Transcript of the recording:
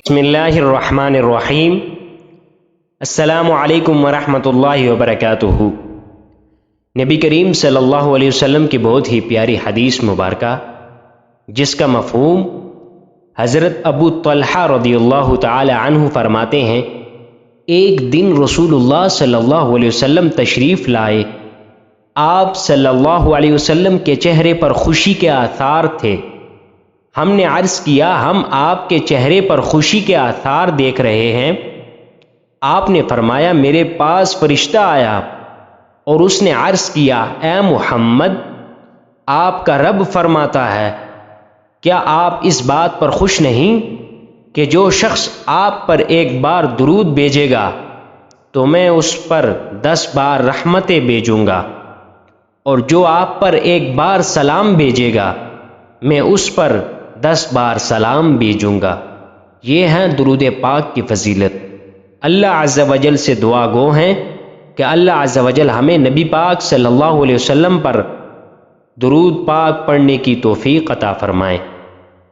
بسم اللہ الرحمن الرحیم۔ السلام علیکم ورحمۃ اللہ وبرکاتہ۔ نبی کریم صلی اللہ علیہ وسلم کی بہت ہی پیاری حدیث مبارکہ، جس کا مفہوم حضرت ابو طلحہ رضی اللہ تعالی عنہ فرماتے ہیں، ایک دن رسول اللہ صلی اللہ علیہ وسلم تشریف لائے۔ آپ صلی اللہ علیہ وسلم کے چہرے پر خوشی کے آثار تھے۔ ہم نے عرض کیا، ہم آپ کے چہرے پر خوشی کے آثار دیکھ رہے ہیں۔ آپ نے فرمایا، میرے پاس فرشتہ آیا اور اس نے عرض کیا، اے محمد، آپ کا رب فرماتا ہے، کیا آپ اس بات پر خوش نہیں کہ جو شخص آپ پر ایک بار درود بھیجے گا تو میں اس پر 10 بار رحمتیں بھیجوں گا، اور جو آپ پر ایک بار سلام بھیجے گا میں اس پر 10 بار سلام بھیجوں گا۔ یہ ہیں درود پاک کی فضیلت۔ اللہ عز و جل سے دعا گو ہیں کہ اللہ عز و جل ہمیں نبی پاک صلی اللہ علیہ وسلم پر درود پاک پڑھنے کی توفیق عطا فرمائے۔